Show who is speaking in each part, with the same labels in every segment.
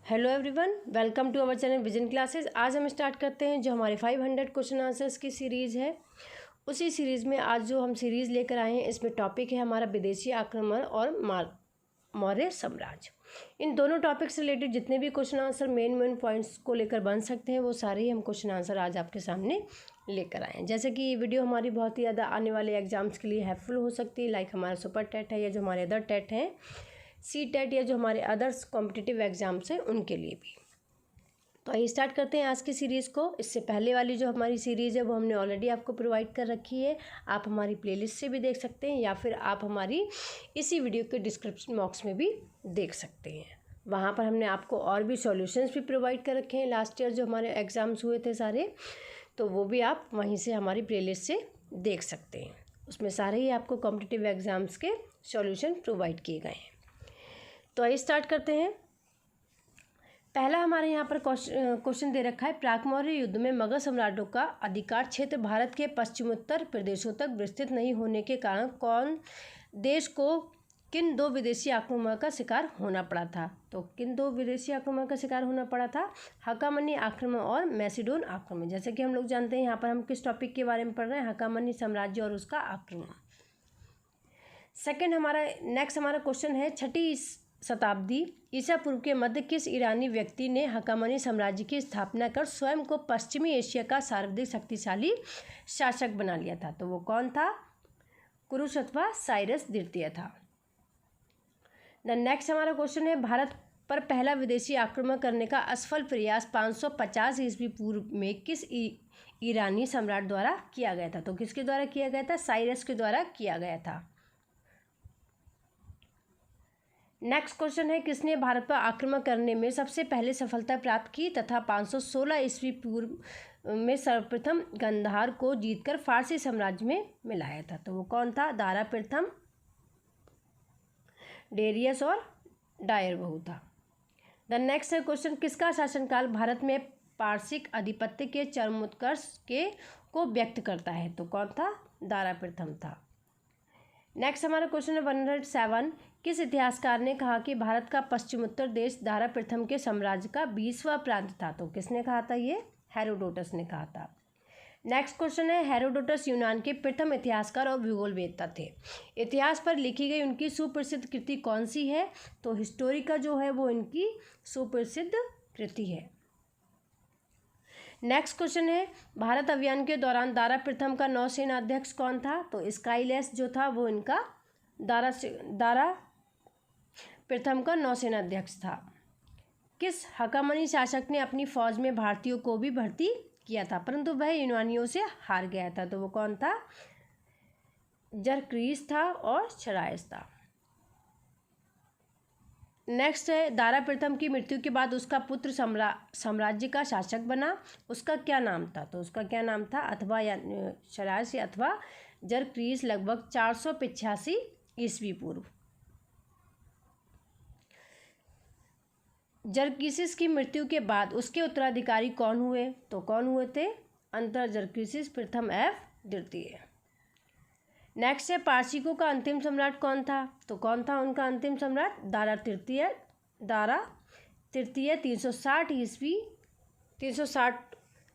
Speaker 1: Hello everyone, welcome to our channel Vision Classes. आज हम start करते हैं जो हमारे 500 क्वेश्चन आंसर्स की सीरीज़ है। उसी सीरीज़ में आज जो हम सीरीज़ लेकर आए हैं, इसमें टॉपिक है हमारा विदेशी आक्रमण और मौर्य साम्राज्य। इन दोनों टॉपिक से रिलेटेड जितने भी क्वेश्चन आंसर मेन पॉइंट्स को लेकर बन सकते हैं, वो सारे ही हम क्वेश्चन आंसर आज आपके सामने लेकर आए हैं। जैसे कि ये वीडियो हमारी बहुत ही ज़्यादा आने वाले एग्जाम्स के लिए हेल्पफुल हो सकती है, लाइक हमारा सुपर टेट है या जो हमारे अदर टेट हैं, सी टेट या जो हमारे अदर्स कॉम्पिटिटिव एग्ज़ाम्स हैं उनके लिए भी। तो आइए स्टार्ट करते हैं आज की सीरीज़ को। इससे पहले वाली जो हमारी सीरीज़ है वो हमने ऑलरेडी आपको प्रोवाइड कर रखी है। आप हमारी प्लेलिस्ट से भी देख सकते हैं या फिर आप हमारी इसी वीडियो के डिस्क्रिप्शन बॉक्स में भी देख सकते हैं। वहाँ पर हमने आपको और भी सॉल्यूशंस भी प्रोवाइड कर रखे हैं लास्ट ईयर जो हमारे एग्ज़ाम्स हुए थे सारे, तो वो भी आप वहीं से हमारी प्लेलिस्ट से देख सकते हैं। उसमें सारे ही आपको कॉम्पिटिटिव एग्ज़ाम्स के सॉल्यूशन प्रोवाइड किए गए हैं। तो आइए स्टार्ट करते हैं। पहला हमारे यहाँ पर क्वेश्चन दे रखा है, प्राक मौर्य युद्ध में मगध सम्राटों का अधिकार क्षेत्र भारत के पश्चिमोत्तर प्रदेशों तक विस्तृत नहीं होने के कारण कौन देश को किन दो विदेशी आक्रमण का शिकार होना पड़ा था? तो किन दो विदेशी आक्रमण का शिकार होना पड़ा था? हकामनी आक्रमण और मैसिडोन आक्रमण। जैसे कि हम लोग जानते हैं, यहाँ पर हम किस टॉपिक के बारे में पढ़ रहे हैं? हकामनी साम्राज्य और उसका आक्रमण। सेकेंड नेक्स्ट हमारा क्वेश्चन है, 6वीं शताब्दी ईसा पूर्व के मध्य किस ईरानी व्यक्ति ने हकामनी साम्राज्य की स्थापना कर स्वयं को पश्चिमी एशिया का सर्वाधिक शक्तिशाली शासक बना लिया था? तो वो कौन था? कुरुश अथवा साइरस द्वितीय था। द नेक्स्ट हमारा क्वेश्चन है, भारत पर पहला विदेशी आक्रमण करने का असफल प्रयास 550 ईस्वी पूर्व में किस ईरानी सम्राट द्वारा किया गया था? तो किसके द्वारा किया गया था? साइरस के द्वारा किया गया था। नेक्स्ट क्वेश्चन है, किसने भारत पर आक्रमण करने में सबसे पहले सफलता प्राप्त की तथा 516 ईस्वी पूर्व में सर्वप्रथम गंधार को जीतकर फारसी साम्राज्य में मिलाया था? तो वो कौन था? दारा प्रथम, डेरियस और डायरबहु था। द नेक्स्ट है क्वेश्चन, किसका शासनकाल भारत में पारसिक आधिपत्य के चरमोत्कर्ष को व्यक्त करता है? तो कौन था? दारा प्रथम था। नेक्स्ट हमारा क्वेश्चन है 107, किस इतिहासकार ने कहा कि भारत का पश्चिमोत्तर देश दारा प्रथम के साम्राज्य का 20वां प्रांत था? तो किसने कहा था? ये हेरोडोटस ने कहा था। नेक्स्ट क्वेश्चन है, हेरोडोटस यूनान के प्रथम इतिहासकार और भूगोलवेत्ता थे। इतिहास पर लिखी गई उनकी सुप्रसिद्ध कृति कौन सी है? तो हिस्टोरिका जो है वो इनकी सुप्रसिद्ध कृति है। नेक्स्ट क्वेश्चन है, भारत अभियान के दौरान दारा प्रथम का नौसेना अध्यक्ष कौन था? तो स्काइलेस जो था वो इनका दारा प्रथम का नौसेना अध्यक्ष था। किस हकामनी शासक ने अपनी फौज में भारतीयों को भी भर्ती किया था परंतु वह यूनानियों से हार गया था? तो वो कौन था? जरक्रीस था और शरायस था। नेक्स्ट है, दारा प्रथम की मृत्यु के बाद उसका पुत्र साम्राज्य का शासक बना, उसका क्या नाम था? तो उसका क्या नाम था? अथवा शरायस अथवा जरक्रीस, लगभग 485 ईस्वी पूर्व। जरक्रीसिस की मृत्यु के बाद उसके उत्तराधिकारी कौन हुए? तो कौन हुए थे? अंतर जरक्रीसिस प्रथम एवं द्वितीय। नेक्स्ट है, पारसिकों का अंतिम सम्राट कौन था? तो कौन था उनका अंतिम सम्राट? दारा तृतीय 360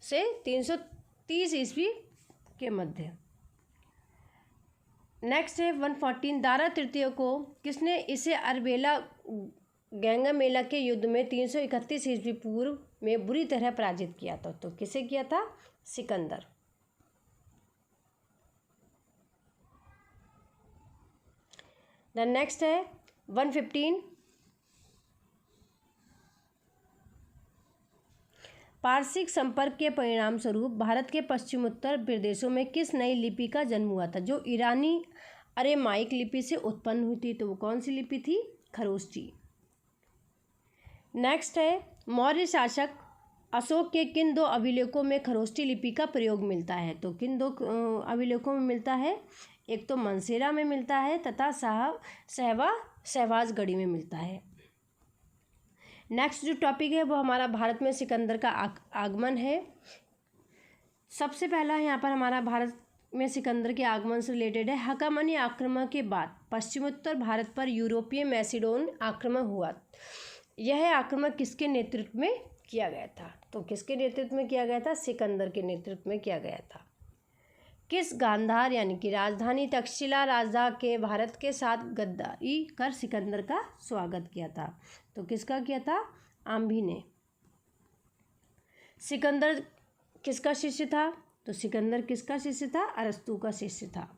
Speaker 1: से 330 ईस्वी के मध्य। नेक्स्ट है 114, दारा तृतीय को किसने इसे अरबेला गैंगामेला के युद्ध में 331 ईस्वी पूर्व में बुरी तरह पराजित किया था? तो किसे किया था? सिकंदर। द नेक्स्ट है 115, पारसिक संपर्क के परिणाम स्वरूप भारत के पश्चिमोत्तर प्रदेशों में किस नई लिपि का जन्म हुआ था जो ईरानी अरेमाइक लिपि से उत्पन्न हुई थी? तो वो कौन सी लिपि थी? खरोष्टी। नेक्स्ट है, मौर्य शासक अशोक के किन दो अभिलेखों में खरोष्टी लिपि का प्रयोग मिलता है? तो किन दो अभिलेखों में मिलता है? एक तो मनसेरा में मिलता है तथा सहवाजगढ़ी में मिलता है। नेक्स्ट जो टॉपिक है वो हमारा भारत में सिकंदर का आगमन है। सबसे पहला यहाँ पर हमारा भारत में सिकंदर के आगमन से रिलेटेड है। हकामनी आक्रमण के बाद पश्चिमोत्तर भारत पर यूरोपीय मैसिडोन आक्रमण हुआ यह आक्रमण किसके नेतृत्व में किया गया था? तो किसके नेतृत्व में किया गया था? सिकंदर के नेतृत्व में किया गया था। किस गांधार यानी कि राजधानी तक्षशिला राजा के भारत के साथ गद्दारी कर सिकंदर का स्वागत किया था? तो किसका किया था? आम्भी ने। सिकंदर किसका शिष्य था? तो सिकंदर किसका शिष्य था? अरस्तु का शिष्य था।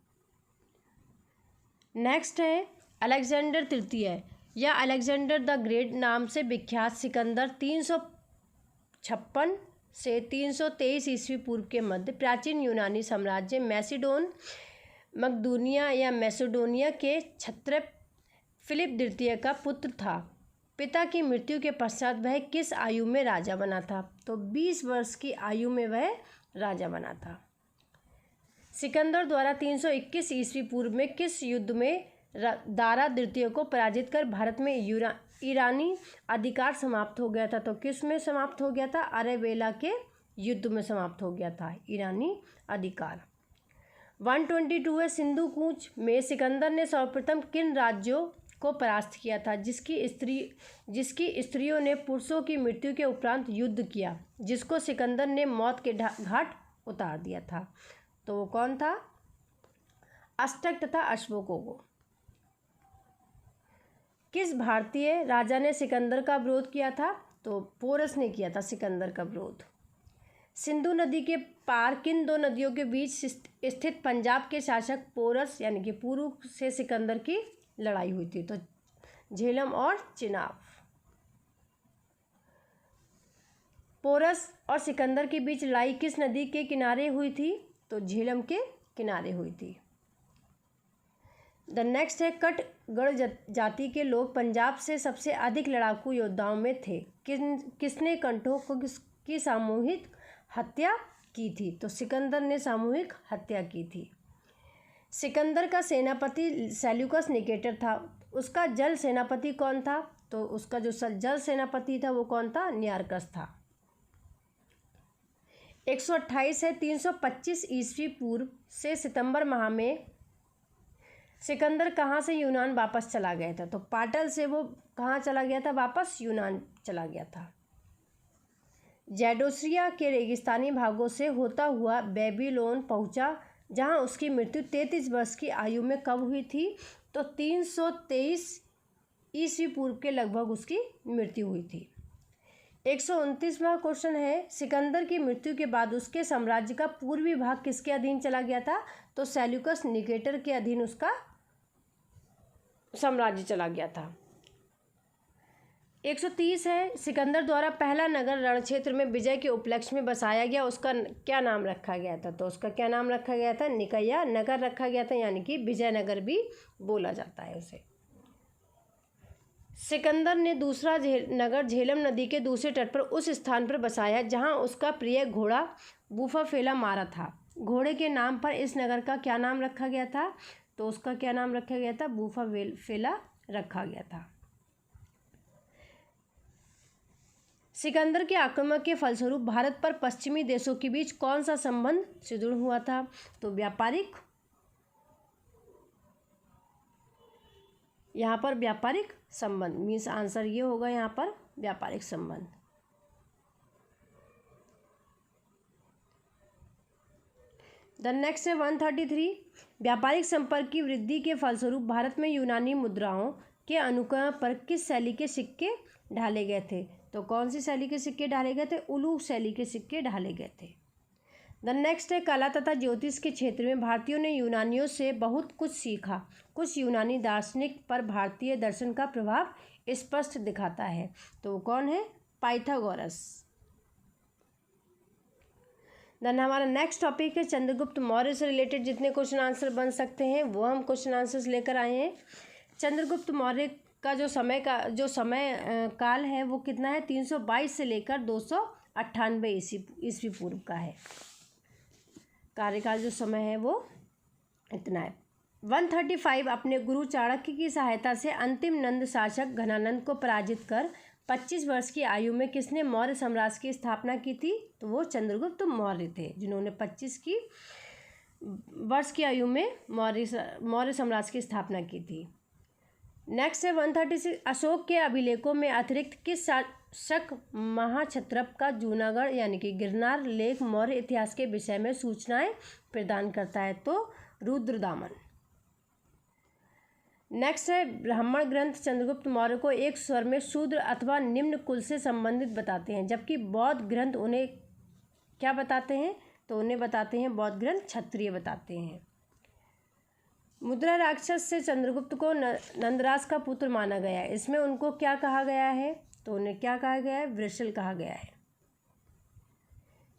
Speaker 1: नेक्स्ट है अलेक्जेंडर तृतीय या अलेक्जेंडर द ग्रेट नाम से विख्यात सिकंदर 356 से 323 ईस्वी पूर्व के मध्य प्राचीन यूनानी साम्राज्य मकदूनिया या मैसेडोनिया के क्षत्रप फिलिप द्वितीय का पुत्र था। पिता की मृत्यु के पश्चात वह किस आयु में राजा बना था? तो 20 वर्ष की आयु में वह राजा बना था। सिकंदर द्वारा 321 ईस्वी पूर्व में किस युद्ध में दारा द्वितीय को पराजित कर भारत में ईरानी अधिकार समाप्त हो गया था? तो किस में समाप्त हो गया था? अरेबेला के युद्ध में समाप्त हो गया था इरानी अधिकार। 122 सिंधु कूच में सिकंदर ने सर्वप्रथम किन राज्यों को परास्त किया था जिसकी स्त्रियों ने पुरुषों की मृत्यु के उपरांत युद्ध किया, जिसको सिकंदर ने मौत के घाट उतार दिया था? तो वो कौन था? अष्टक तथा अश्वकों। किस भारतीय राजा ने सिकंदर का विरोध किया था? तो पोरस ने किया था सिकंदर का विरोध। सिंधु नदी के पार किन दो नदियों के बीच स्थित पंजाब के शासक पोरस यानी कि पूर्व से सिकंदर की लड़ाई हुई थी? तो झेलम और चिनाब। पोरस और सिकंदर के बीच लड़ाई किस नदी के किनारे हुई थी? तो झेलम के किनारे हुई थी। द नेक्स्ट है कटगढ़ जाति के लोग पंजाब से सबसे अधिक लड़ाकू योद्धाओं में थे। किसने कंठों की सामूहिक हत्या की थी? तो सिकंदर ने सामूहिक हत्या की थी। सिकंदर का सेनापति सेल्यूकस निकेटर था। उसका जल सेनापति कौन था? तो उसका जो जल सेनापति था वो कौन था? नियारकस था। 128 है 325 ईस्वी पूर्व से सितंबर माह में सिकंदर कहाँ से यूनान वापस चला गया था? तो पाटल से वो कहाँ चला गया था? वापस यूनान चला गया था। जैडोसिया के रेगिस्तानी भागों से होता हुआ बेबीलोन पहुँचा, जहाँ उसकी मृत्यु 33 वर्ष की आयु में कब हुई थी? तो 323 ईस्वी पूर्व के लगभग उसकी मृत्यु हुई थी। 129वां क्वेश्चन है सिकंदर की मृत्यु के बाद उसके साम्राज्य का पूर्वी भाग किसके अधीन चला गया था? तो सेल्यूकस निकेटर के अधीन उसका साम्राज्य चला गया था। 130 है सिकंदर द्वारा पहला नगर रण क्षेत्र में विजय के उपलक्ष्य में बसाया गया, उसका क्या नाम रखा गया था? तो उसका क्या नाम रखा गया था? निकैया नगर रखा गया था, यानी कि विजयनगर भी बोला जाता है उसे। सिकंदर ने दूसरा नगर झेलम नदी के दूसरे तट पर उस स्थान पर बसाया जहां उसका प्रिय घोड़ा बूफाफेला मारा था। घोड़े के नाम पर इस नगर का क्या नाम रखा गया था? तो उसका क्या नाम रखा गया था? बूफाफेला रखा गया था। सिकंदर के आक्रमण के फलस्वरूप भारत पर पश्चिमी देशों के बीच कौन सा संबंध सुदृढ़ हुआ था? तो व्यापारिक, यहाँ पर व्यापारिक संबंध मीन्स आंसर ये होगा यहाँ पर व्यापारिक संबंध। द नेक्स्ट है 133 व्यापारिक संपर्क की वृद्धि के फलस्वरूप भारत में यूनानी मुद्राओं के अनुकरण पर किस शैली के सिक्के ढाले गए थे? तो कौन सी शैली के सिक्के ढाले गए थे? उलूख शैली के सिक्के ढाले गए थे। द नेक्स्ट है कला तथा ज्योतिष के क्षेत्र में भारतीयों ने यूनानियों से बहुत कुछ सीखा। कुछ यूनानी दार्शनिक पर भारतीय दर्शन का प्रभाव स्पष्ट दिखाता है। तो वो कौन है? पाइथागोरस। देन हमारा नेक्स्ट टॉपिक है चंद्रगुप्त मौर्य से रिलेटेड जितने क्वेश्चन आंसर बन सकते हैं वो हम क्वेश्चन आंसर्स लेकर आए हैं। चंद्रगुप्त मौर्य का जो समय काल है वो कितना है? 322 से लेकर 298 ईस्वी पूर्व का है। कार्यकाल जो समय है वो इतना है। 135 अपने गुरु चाणक्य की सहायता से अंतिम नंद शासक घनानंद को पराजित कर 25 वर्ष की आयु में किसने मौर्य साम्राज्य की स्थापना की थी? तो वो चंद्रगुप्त मौर्य थे, जिन्होंने 25 वर्ष की आयु में मौर्य साम्राज्य की स्थापना की थी। नेक्स्ट है 136, अशोक के अभिलेखों में अतिरिक्त किस शासक महाक्षत्रप का जूनागढ़ यानी कि गिरनार लेख मौर्य इतिहास के विषय में सूचनाएं प्रदान करता है? तो रुद्रदामन। नेक्स्ट है ब्राह्मण ग्रंथ चंद्रगुप्त मौर्य को एक स्वर में शूद्र अथवा निम्न कुल से संबंधित बताते हैं, जबकि बौद्ध ग्रंथ उन्हें क्या बताते हैं? तो उन्हें बताते हैं बौद्ध ग्रंथ क्षत्रिय बताते हैं। मुद्रा राक्षस से चंद्रगुप्त को नंदराज का पुत्र माना गया है, इसमें उनको क्या कहा गया है? तो उन्हें क्या कहा गया है? वृषल कहा गया है।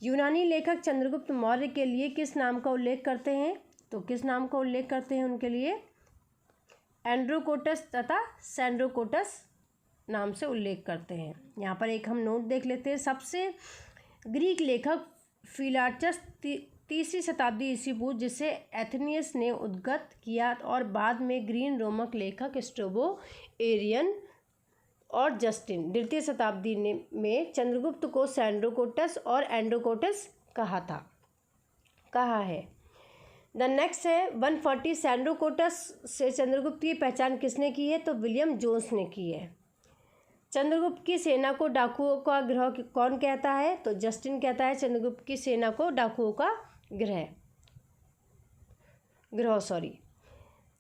Speaker 1: यूनानी लेखक चंद्रगुप्त मौर्य के लिए किस नाम का उल्लेख करते हैं? तो किस नाम का उल्लेख करते हैं उनके लिए? एंड्रोकोटस तथा सैंड्रोकोटस नाम से उल्लेख करते हैं। यहाँ पर एक हम नोट देख लेते हैं। सबसे ग्रीक लेखक फिलार्चस 3वीं शताब्दी ईस्वी पूर्व, जिसे एथेनियस ने उद्गत किया, और बाद में ग्रीन रोमक लेखक स्ट्रैबो, एरियन और जस्टिन 2वीं शताब्दी में चंद्रगुप्त को सैंड्रोकोटस और एंड्रोकोटस कहा है। द नेक्स्ट है 140, सैंड्रोकोटस से चंद्रगुप्त की पहचान किसने की है? तो विलियम जोन्स ने की है। चंद्रगुप्त की सेना को डाकुओं का ग्रह कौन कहता है? तो जस्टिन कहता है चंद्रगुप्त की सेना को डाकुओं का ग्रह।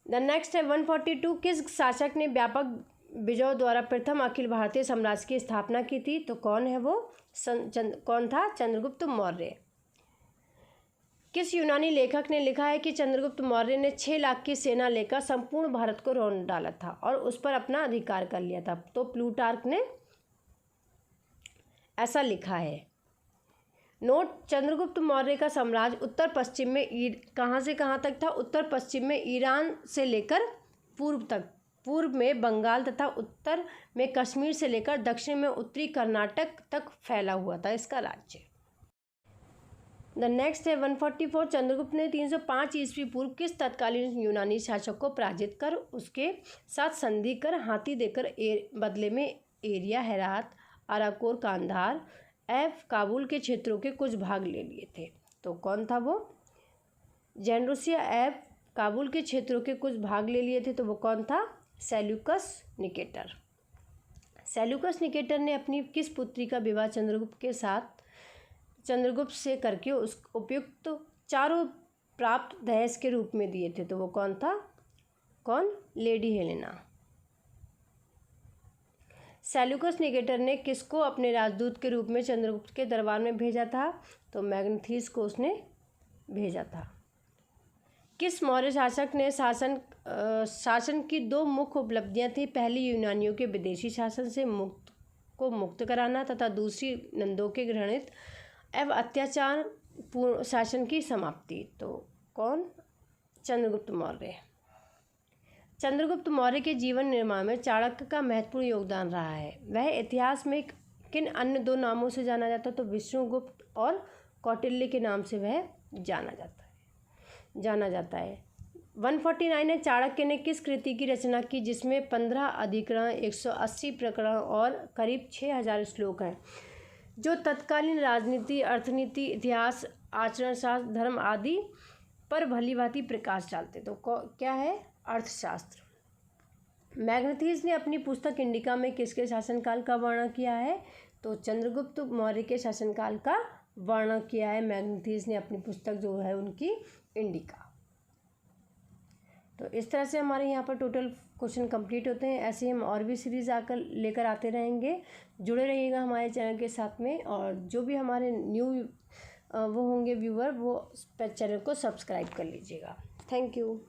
Speaker 1: द नेक्स्ट है 142, किस शासक ने व्यापक विजयों द्वारा प्रथम अखिल भारतीय साम्राज्य की स्थापना की थी? तो कौन है वो? कौन था? चंद्रगुप्त मौर्य। किस यूनानी लेखक ने लिखा है कि चंद्रगुप्त मौर्य ने 6 लाख की सेना लेकर संपूर्ण भारत को रौंद डाला था और उस पर अपना अधिकार कर लिया था? तो प्लूटार्क ने ऐसा लिखा है। नोट, चंद्रगुप्त मौर्य का साम्राज्य उत्तर पश्चिम में कहाँ से कहाँ तक था? उत्तर पश्चिम में ईरान से लेकर पूर्व तक, पूर्व में बंगाल तथा उत्तर में कश्मीर से लेकर दक्षिण में उत्तरी कर्नाटक तक फैला हुआ था इसका राज्य। द नेक्स्ट है 144, चंद्रगुप्त ने 305 ईस्वी पूर्व किस तत्कालीन यूनानी शासक को पराजित कर उसके साथ संधि कर हाथी देकर बदले में एरिया, हेरात, अराकोर, कांधार काबुल के क्षेत्रों के कुछ भाग ले लिए थे? तो कौन था वो? जेनरोसिया काबुल के क्षेत्रों के कुछ भाग ले लिए थे, तो वो कौन था? Seleucus Nicator. सेल्यूकस निकेटर ने अपनी किस पुत्री का विवाह चंद्रगुप्त से करके उस उपयुक्त चारों प्राप्त दहेज के रूप में दिए थे? तो वो कौन था? Lady Helena. सेल्यूकस निकेटर ने किसको अपने राजदूत के रूप में चंद्रगुप्त के दरबार में भेजा था? तो मैग्नेथीस को उसने भेजा था। किस मौर्य शासक ने शासन की 2 मुख्य उपलब्धियां थी? पहली यूनानियों के विदेशी शासन से मुक्त कराना तथा दूसरी नंदों के घृणित एवं अत्याचार पूर्ण शासन की समाप्ति। तो कौन? चंद्रगुप्त मौर्य। चंद्रगुप्त मौर्य के जीवन निर्माण में चाणक्य का महत्वपूर्ण योगदान रहा है। वह इतिहास में किन अन्य 2 नामों से जाना जाता है? तो विष्णुगुप्त और कौटिल्य के नाम से वह जाना जाता है। 149 है, चाणक्य ने किस कृति की रचना की जिसमें 15 अधिकरण, 180 प्रकरण और करीब 6000 श्लोक हैं, जो तत्कालीन राजनीति, अर्थनीति, इतिहास, आचरण शास्त्र, धर्म आदि पर भलीभांति प्रकाश डालते? तो क्या है? अर्थशास्त्र। मैग्नेथीस ने अपनी पुस्तक इंडिका में किसके शासनकाल का वर्णन किया है? तो चंद्रगुप्त मौर्य के शासनकाल का वर्णन किया है मैग्नेथीस ने अपनी पुस्तक जो है उनकी इंडिका। तो इस तरह से हमारे यहाँ पर टोटल क्वेश्चन कंप्लीट होते हैं। ऐसे हम और भी सीरीज़ लेकर आते रहेंगे। जुड़े रहिएगा हमारे चैनल के साथ में, और जो भी हमारे न्यू वो होंगे व्यूअर, वो चैनल को सब्सक्राइब कर लीजिएगा। Thank you.